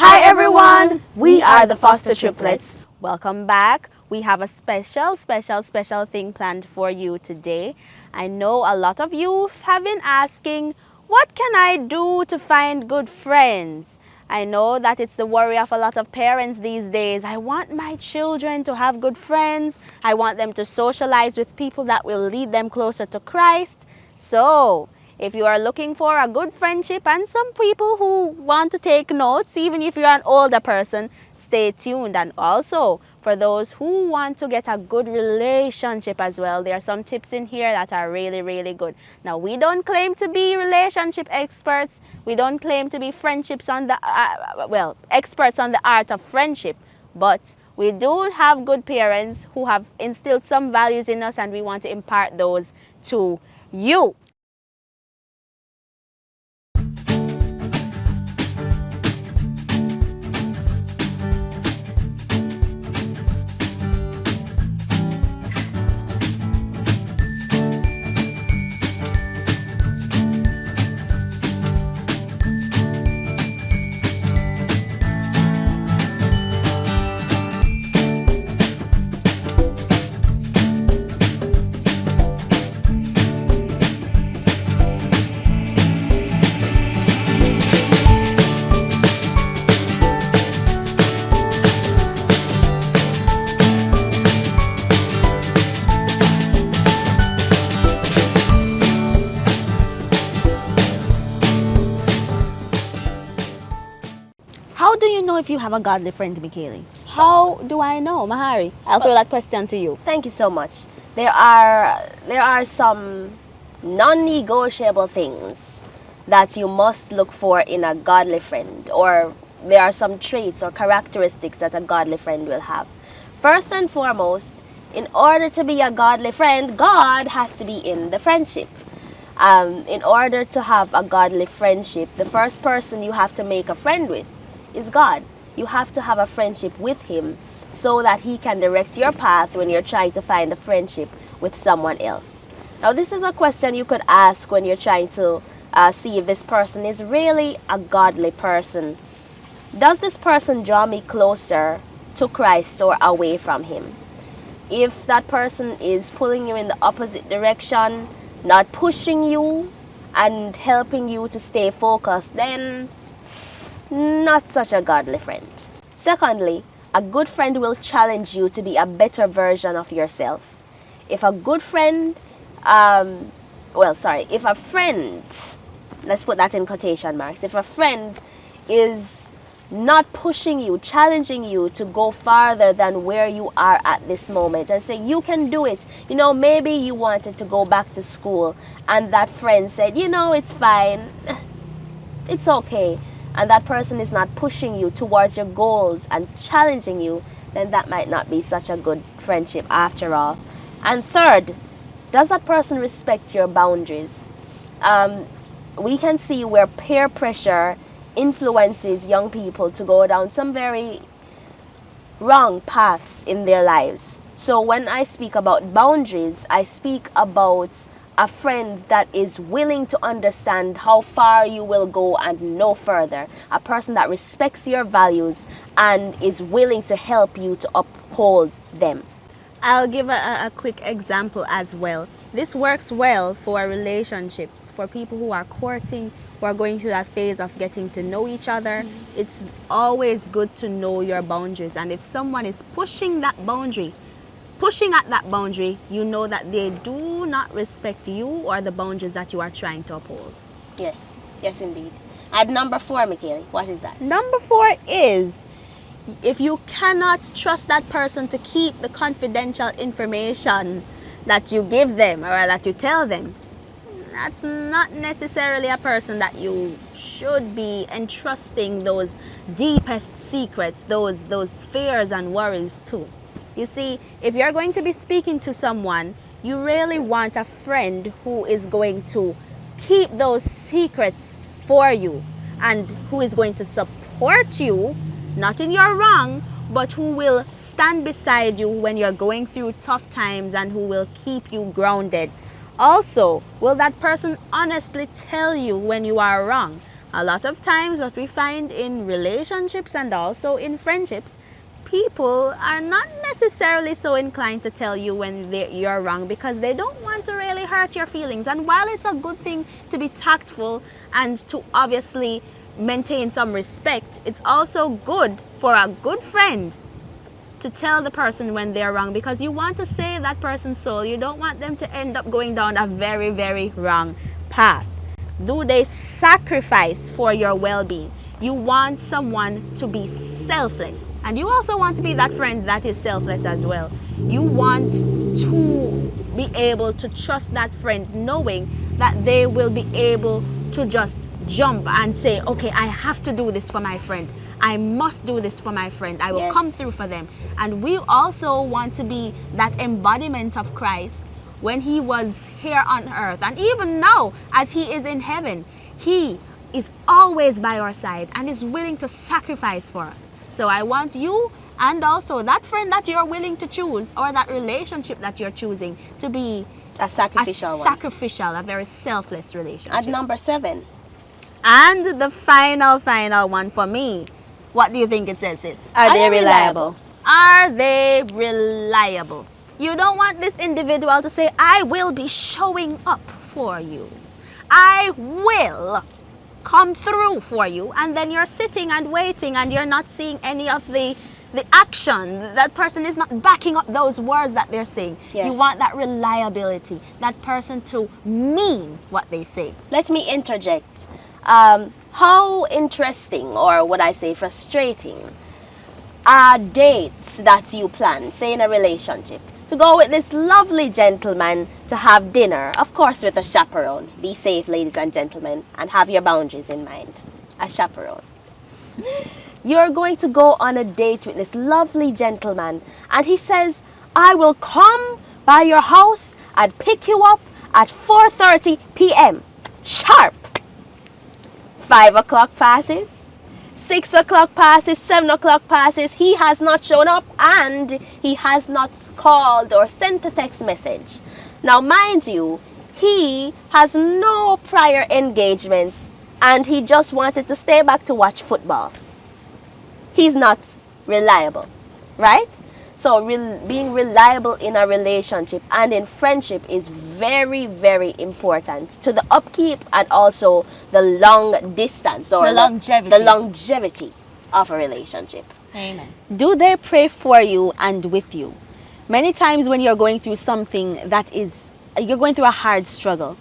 Hi everyone, we are the Foster Triplets. Welcome back. We have a special thing planned for you today. I know a lot of you have been asking, what can I do to find good friends? I know that it's the worry of a lot of parents these days. I want my children to have good friends. I want them to socialize with people that will lead them closer to Christ. So, if you are looking for a good friendship and some people who want to take notes, even if you're an older person, stay tuned. And also, for those who want to get a good relationship as well, there are some tips in here that are really good. Now, we don't claim to be relationship experts. We don't claim to be experts on the art of friendship. But we do have good parents who have instilled some values in us, and we want to impart those to you. How do you know if you have a godly friend, Michaeli? How do I know, Mahari? I'll throw that question to you. Thank you so much. There are some non-negotiable things that you must look for in a godly friend, or there are some traits or characteristics that a godly friend will have. First and foremost, in order to be a godly friend, God has to be in the friendship. In order to have a godly friendship, the first person you have to make a friend with is God. You have to have a friendship with Him so that He can direct your path when you're trying to find a friendship with someone else. Now, this is a question you could ask when you're trying to see if this person is really a godly person. Does this person draw me closer to Christ or away from Him? If that person is pulling you in the opposite direction, not pushing you and helping you to stay focused, then not such a godly friend. Secondly, a good friend will challenge you to be a better version of yourself. If a good friend, if a friend, let's put that in quotation marks, if a friend is not pushing you, challenging you to go farther than where you are at this moment and say, you can do it. You know, maybe you wanted to go back to school and that friend said, it's fine, it's okay. And that person is not pushing you towards your goals and challenging you, then that might not be such a good friendship after all. And third, does that person respect your boundaries? We can see where peer pressure influences young people to go down some very wrong paths in their lives. So when I speak about boundaries, I speak about a friend that is willing to understand how far you will go and no further. A person that respects your values and is willing to help you to uphold them. I'll give a quick example as well. This works well for relationships, for people who are courting, who are going through that phase of getting to know each other. It's always good to know your boundaries. And if someone is pushing at that boundary, you know that they do not respect you or the boundaries that you are trying to uphold. Yes indeed. At number 4, Michaeli, what is that? Number 4 is, if you cannot trust that person to keep the confidential information that you give them or that you tell them, that's not necessarily a person that you should be entrusting those deepest secrets, those fears and worries to. You see, if you're going to be speaking to someone, you really want a friend who is going to keep those secrets for you and who is going to support you, not in your wrong, but who will stand beside you when you're going through tough times and who will keep you grounded. Also, will that person honestly tell you when you are wrong? A lot of times what we find in relationships and also in friendships, people are not necessarily so inclined to tell you when you're wrong because they don't want to really hurt your feelings. And while it's a good thing to be tactful and to obviously maintain some respect, it's also good for a good friend to tell the person when they're wrong, because you want to save that person's soul. You don't want them to end up going down a very, very wrong path. Do they sacrifice for your well-being? You want someone to be selfless, and you also want to be that friend that is selfless as well. You want to be able to trust that friend, knowing that they will be able to just jump and say, okay, I have to do this for my friend. I must do this for my friend. I will Yes. come through for them. And we also want to be that embodiment of Christ when he was here on earth. And even now, as he is in heaven, he is always by our side and is willing to sacrifice for us. So I want you and also that friend that you're willing to choose, or that relationship that you're choosing, to be A sacrificial one. a very selfless relationship. At number 7. And the final one for me, what do you think it says, sis? Are they reliable? Are they reliable? You don't want this individual to say, I will be showing up for you. I will come through for you. And then you're sitting and waiting and you're not seeing any of the action. That person is not backing up those words that they're saying. Yes. You want that reliability, that person to mean what they say. Let me interject. How interesting, or would I say frustrating, are dates that you plan, say in a relationship, to go with this lovely gentleman to have dinner, of course with a chaperone. Be safe, ladies and gentlemen, and have your boundaries in mind. A chaperone. You're going to go on a date with this lovely gentleman, and he says, I will come by your house and pick you up at 4:30 p.m. sharp. 5 o'clock passes, 6 o'clock passes, 7 o'clock passes. He has not shown up and he has not called or sent a text message. Now, mind you, he has no prior engagements and he just wanted to stay back to watch football. He's not reliable, right? So being reliable in a relationship and in friendship is very, very important to the upkeep and also the long distance, or The longevity. the longevity of a relationship. Amen. Do they pray for you and with you? Many times when you're going through something you're going through a hard struggle,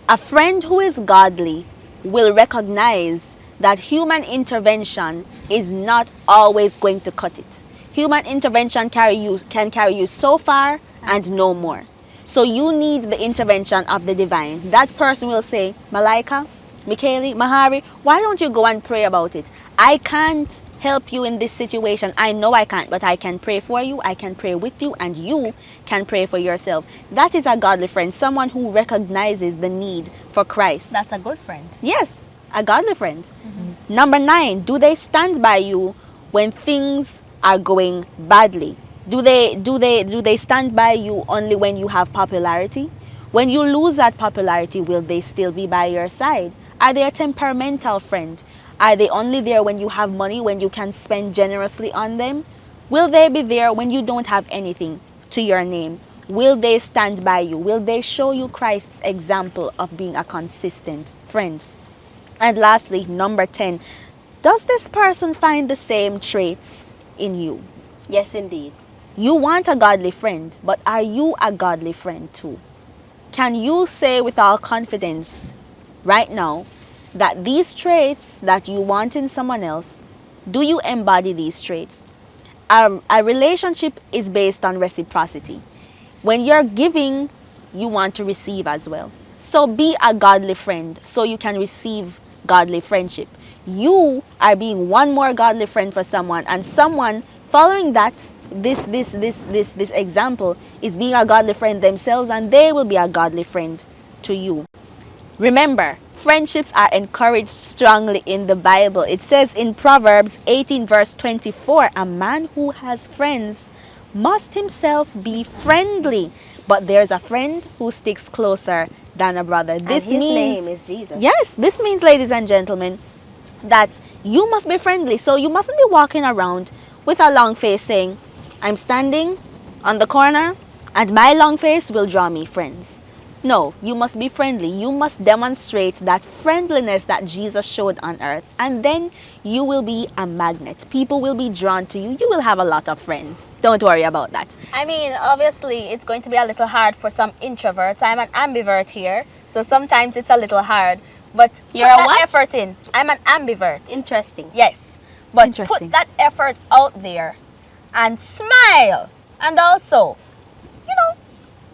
a friend who is godly will recognize that human intervention is not always going to cut it. Human intervention can carry you so far and no more. So you need the intervention of the divine. That person will say, Malaika, Michaeli, Mahari, why don't you go and pray about it? I can't help you in this situation. I know I can't, but I can pray for you. I can pray with you, and you can pray for yourself. That is a godly friend, someone who recognizes the need for Christ. That's a good friend. Yes, a godly friend. Number 9, do they stand by you when things are going badly? Do they stand by you only when you have popularity? When you lose that popularity, will they still be by your side? Are they a temperamental friend? Are they only there when you have money, when you can spend generously on them? Will they be there when you don't have anything to your name? Will they stand by you? Will they show you Christ's example of being a consistent friend? And lastly, number 10, does this person find the same traits in you? Yes, indeed. You want a godly friend, but are you a godly friend too? Can you say with all confidence right now that these traits that you want in someone else, do you embody these traits? A relationship is based on reciprocity. When you're giving, you want to receive as well. So be a godly friend so you can receive godly friendship. You are being one more godly friend for someone, and someone following that, this example, is being a godly friend themselves, and they will be a godly friend to you. Remember, friendships are encouraged strongly in the Bible. It says in Proverbs 18 verse 24, a man who has friends must himself be friendly, but there's a friend who sticks closer than a brother. And This his means, name is Jesus. yes, this means, ladies and gentlemen, that you must be friendly. So you mustn't be walking around with a long face saying, I'm standing on the corner and my long face will draw me friends. No, you must be friendly. You must demonstrate that friendliness that Jesus showed on earth. And then you will be a magnet. People will be drawn to you. You will have a lot of friends. Don't worry about that. I mean, obviously, it's going to be a little hard for some introverts. I'm an ambivert here, so sometimes it's a little hard. But You're put a that what? effort in. I'm an ambivert. Interesting. Yes, but Interesting. put that effort out there and smile. And also,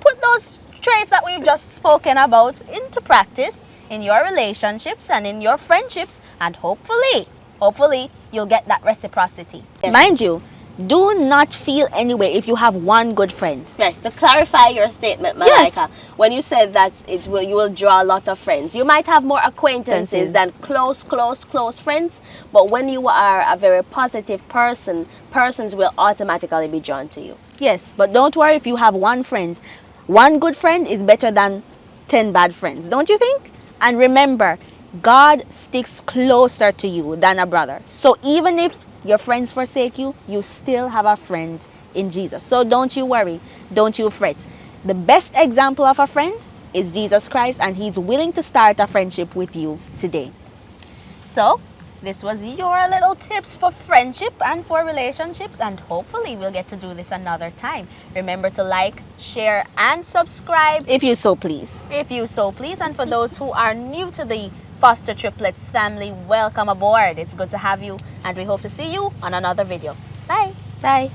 put those traits that we've just spoken about into practice in your relationships and in your friendships, and hopefully you'll get that reciprocity. Yes. Mind you, do not feel any way if you have one good friend. Yes, to clarify your statement, Yes. Malaika, when you said that you will draw a lot of friends, you might have more acquaintances than close friends, but when you are a very positive person, persons will automatically be drawn to you. Yes, but don't worry if you have one friend. One good friend is better than 10 bad friends, don't you think? And remember, God sticks closer to you than a brother. So even if your friends forsake you, you still have a friend in Jesus. So don't you worry, don't you fret. The best example of a friend is Jesus Christ, and he's willing to start a friendship with you today. So, this was your little tips for friendship and for relationships, and hopefully we'll get to do this another time. Remember to like, share, and subscribe If you so please. if you so please. And for those who are new to the Foster Triplets family, welcome aboard. It's good to have you, and we hope to see you on another video. Bye. Bye.